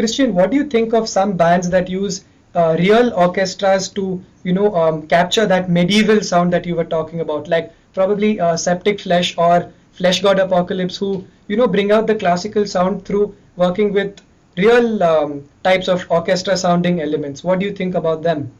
Christian, what do you think of some bands that use real orchestras to, capture that medieval sound that you were talking about, like probably Septic Flesh or Flesh God Apocalypse, who, bring out the classical sound through working with real types of orchestra sounding elements. What do you think about them?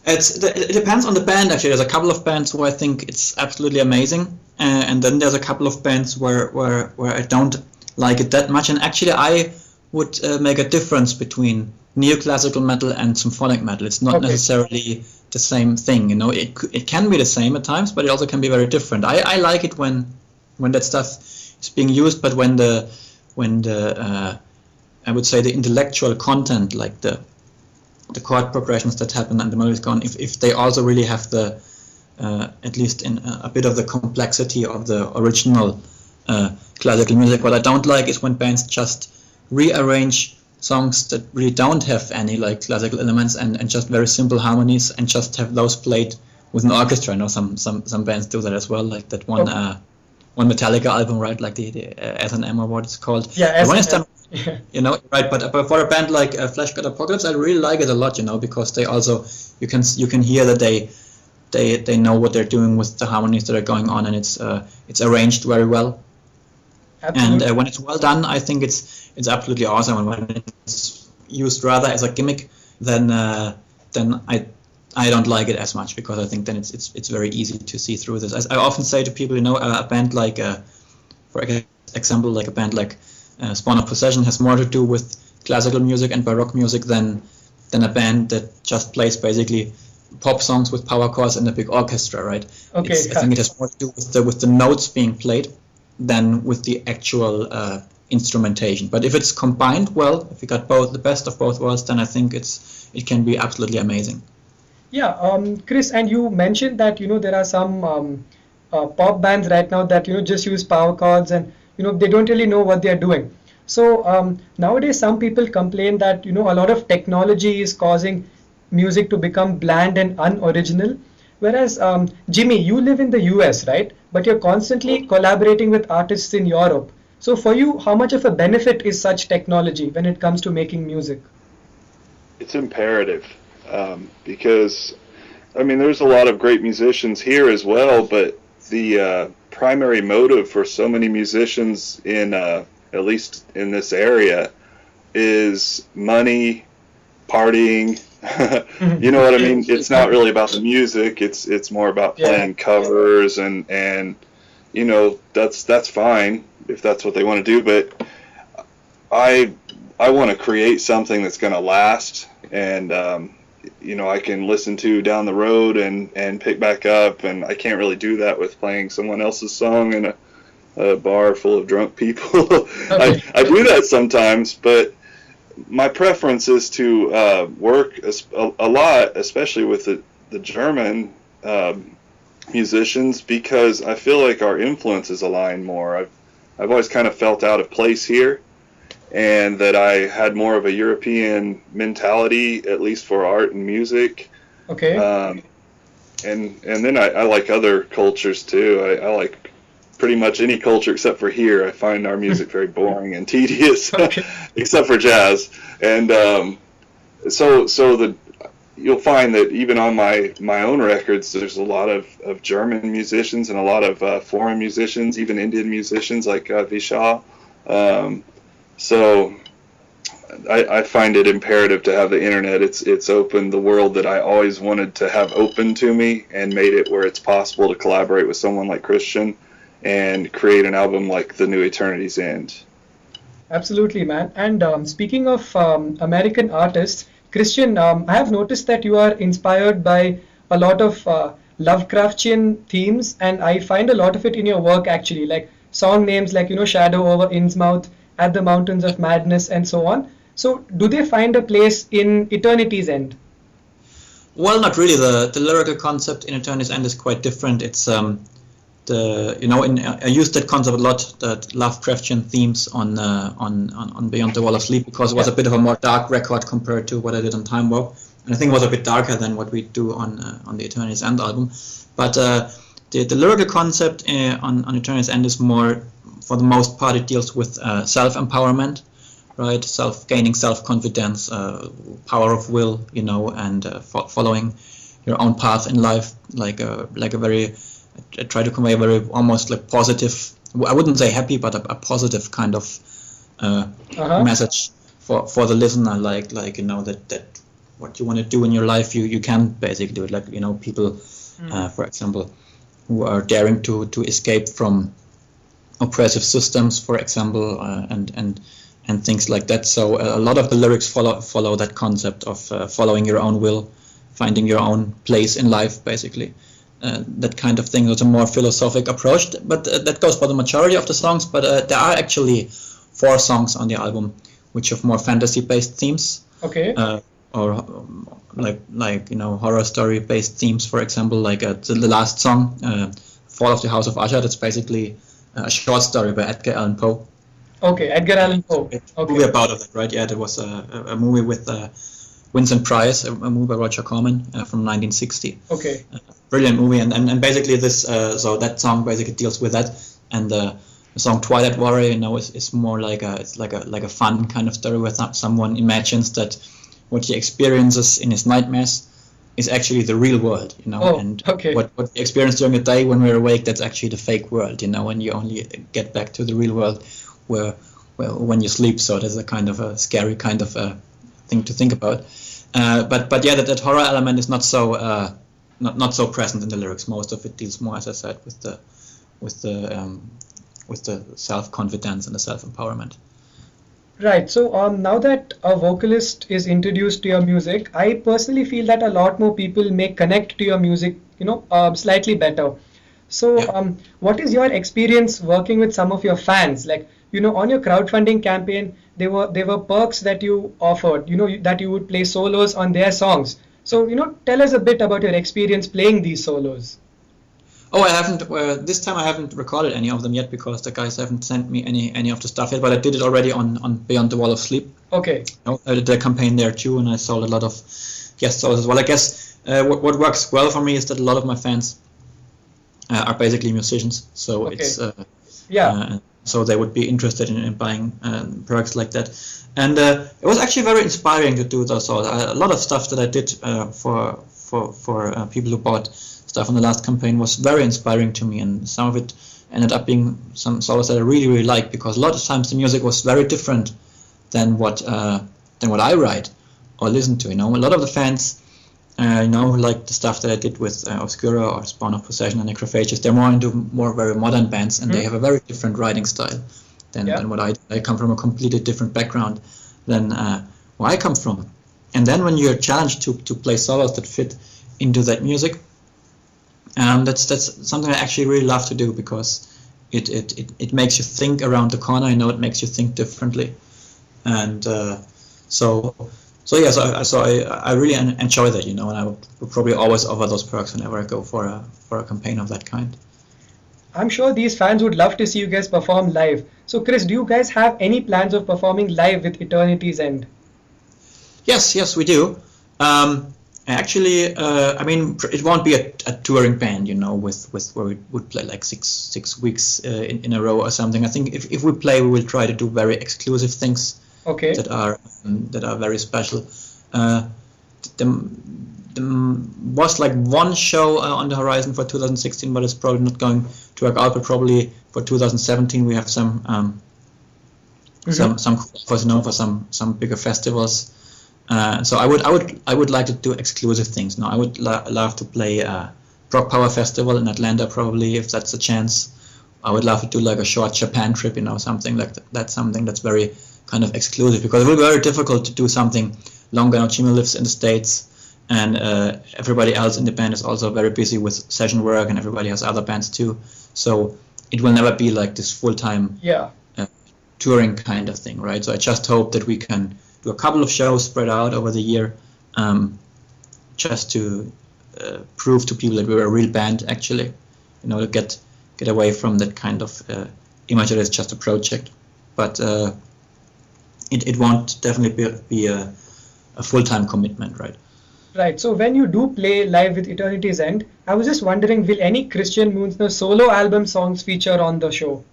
It depends on the band, actually. There's a couple of bands where I think it's absolutely amazing, and then there's a couple of bands where I don't like it that much. And actually, I would make a difference between neoclassical metal and symphonic metal. It's not necessarily the same thing, It can be the same at times, but it also can be very different. I like it when that stuff is being used, but when the I would say the intellectual content, like the chord progressions that happen and the melody is gone, if they also really have the at least in a bit of the complexity of the original classical music. What I don't like is when bands just rearrange songs that really don't have any like classical elements and just very simple harmonies and just have those played with an orchestra. I know some bands do that as well, like that one Metallica album, right? Like the S&M or what it's called. Yeah, S&M. Right? But for a band like Flesh God Apocalypse, I really like it a lot, because they also you can hear that they know what they're doing with the harmonies that are going on, and it's arranged very well. Absolutely. And when it's well done, I think it's absolutely awesome. And when it's used rather as a gimmick, then I don't like it as much, because I think then it's very easy to see through this. As I often say to people, a band like, for example, like a band like Spawn of Possession has more to do with classical music and baroque music than a band that just plays basically pop songs with power chords and a big orchestra, right? Okay. I think it has more to do with the notes being played than with the actual instrumentation. But if it's combined well, if you got the best of both worlds, then I think it can be absolutely amazing. Yeah, Chris, and you mentioned that there are some pop bands right now that just use power chords, and they don't really know what they are doing. So nowadays some people complain that a lot of technology is causing music to become bland and unoriginal. Whereas Jimmy, you live in the US, right? But you're constantly collaborating with artists in Europe. So for you, how much of a benefit is such technology when it comes to making music? It's imperative, because there's a lot of great musicians here as well, but the primary motive for so many musicians in at least in this area is money, partying. You know what I mean? It's not really about the music. It's more about playing covers and that's fine if that's what they want to do. But I want to create something that's going to last, and I can listen to down the road and pick back up, and I can't really do that with playing someone else's song in a bar full of drunk people. I do that sometimes, but my preference is to work a lot, especially with the German musicians, because I feel like our influences align more. I've always kind of felt out of place here, and that I had more of a European mentality, at least for art and music. Okay. And then I like other cultures too. I like pretty much any culture except for here. I find our music very boring and tedious, except for jazz. And so you'll find that even on my own records, there's a lot of German musicians and a lot of foreign musicians, even Indian musicians like Vishal. So I find it imperative to have the internet. It's opened the world that I always wanted to have open to me, and made it where it's possible to collaborate with someone like Christian and create an album like The New Eternity's End. Absolutely, man. And speaking of American artists, Christian, I have noticed that you are inspired by a lot of Lovecraftian themes, and I find a lot of it in your work actually, like song names like Shadow over Innsmouth, At the Mountains of Madness, and so on. So do they find a place in Eternity's End? Well, not really. The lyrical concept in Eternity's End is quite different. It's I used that concept a lot, that Lovecraftian themes on Beyond the Wall of Sleep, because it was a bit of a more dark record compared to what I did on Time Warp, and I think it was a bit darker than what we do on the Eternity's End album. But the lyrical concept on Eternity's End is more, for the most part, it deals with self-empowerment, right? Gaining self-confidence, power of will, and following your own path in life, like a very, I try to convey a very almost like positive, I wouldn't say happy, but a positive kind of message for the listener, like that what you want to do in your life, you can basically do it. Like people, for example, who are daring to escape from oppressive systems, for example, and things like that. So a lot of the lyrics follow that concept of following your own will, finding your own place in life, basically. That kind of thing. It's a more philosophic approach, but that goes for the majority of the songs. But there are actually 4 songs on the album which have more fantasy-based themes. Okay. Or like horror story-based themes. For example, like the last song, "Fall of the House of Usher." That's basically a short story by Edgar Allan Poe. Okay, Edgar Allan Poe. A movie about it, right? Yeah, there was a movie with Vincent Price, a movie by Roger Corman from 1960. Okay. Brilliant movie, and basically this, so that song basically deals with that, and the song "Twilight Warrior," is more like a fun kind of story where someone imagines that what he experiences in his nightmares is actually the real world, and what we experience during the day when we're awake, that's actually the fake world, and you only get back to the real world when you sleep. So there's a kind of a scary kind of thing to think about. But yeah, that horror element is not so present in the lyrics. Most of it deals more, as I said, with the self-confidence and the self-empowerment. Right. So now that a vocalist is introduced to your music, I personally feel that a lot more people may connect to your music, slightly better. So what is your experience working with some of your fans? Like, on your crowdfunding campaign, there were perks that you offered, that you would play solos on their songs. So, tell us a bit about your experience playing these solos. Oh, I haven't. This time I haven't recorded any of them yet because the guys haven't sent me any of the stuff yet. But I did it already on Beyond the Wall of Sleep. Okay. I did the campaign there too, and I sold a lot of guest solos as well. I guess what works well for me is that a lot of my fans are basically musicians, so it's so they would be interested in buying perks like that. And it was actually very inspiring to do those. So a lot of stuff that I did for people who bought stuff on the last campaign was very inspiring to me, and some of it ended up being some solos that I really, really liked, because a lot of times the music was very different than what I write or listen to. A lot of the fans, who like the stuff that I did with Obscura or Spawn of Possession and Necrophages, they're more into very modern bands, and they have a very different writing style than what I do. I come from a completely different background than where I come from. And then when you're challenged to play solos that fit into that music, that's something I actually really love to do, because it makes you think around the corner. I know it makes you think differently, and so I really enjoy that, and I will probably always offer those perks whenever I go for a campaign of that kind. I'm sure these fans would love to see you guys perform live. So Chris, do you guys have any plans of performing live with Eternity's End? Yes, we do. Actually, it won't be a touring band, with where we would play like six weeks in a row or something. I think if we play, we will try to do very exclusive things. Okay. That are very special. There was like one show on the horizon for 2016, but it's probably not going to work out. But probably for 2017, we have some for some bigger festivals. So I would like to do exclusive things. Now I would love to play Rock Power Festival in Atlanta, probably, if that's a chance. I would love to do like a short Japan trip, something like that. That's something that's very kind of exclusive, because it will be very difficult to do something longer. Now Jimmy lives in the States, and everybody else in the band is also very busy with session work, and everybody has other bands too. So it will never be like this full-time touring kind of thing, right? So I just hope that we can do a couple of shows spread out over the year, just to prove to people that we're a real band, actually, to get away from that kind of image that it's just a project. But it won't definitely be a full-time commitment, right? Right. So when you do play live with Eternity's End, I was just wondering, will any Christian Muenzner solo album songs feature on the show?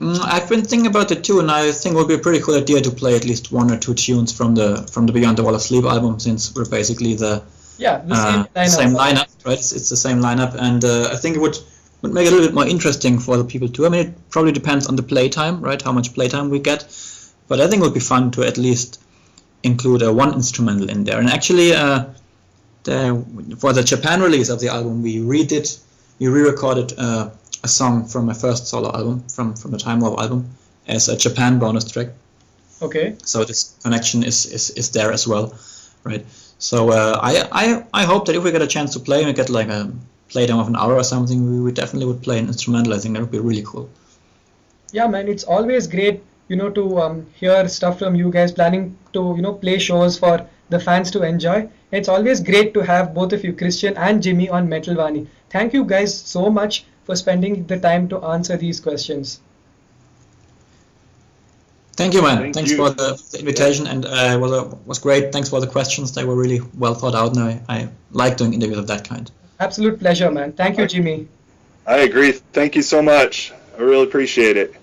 I've been thinking about it too, and I think it would be a pretty cool idea to play at least one or two tunes from the Beyond the Wall of Sleep album, since we're basically the same lineup, right? It's the same lineup, and I think it would make it a little bit more interesting for the people too. I mean, it probably depends on the playtime, right? How much playtime we get, but I think it would be fun to at least include one instrumental in there. And actually, for the Japan release of the album, we re-recorded a song from my first solo album, from the Time Warp album, as a Japan bonus track. Okay. So this connection is there as well, right? So I hope that if we get a chance to play and we get like a playtime of an hour or something, we definitely would play an instrumental. I think that would be really cool. Yeah, man, it's always great, to hear stuff from you guys, planning to, play shows for the fans to enjoy. It's always great to have both of you, Christian and Jimmy, on Metal Vani. Thank you guys so much for spending the time to answer these questions. Thank you, man. Thanks for the invitation, and it was great. Thanks for the questions. They were really well thought out, and I like doing interviews of that kind. Absolute pleasure, man. Thank you, Jimmy. I agree. Thank you so much. I really appreciate it.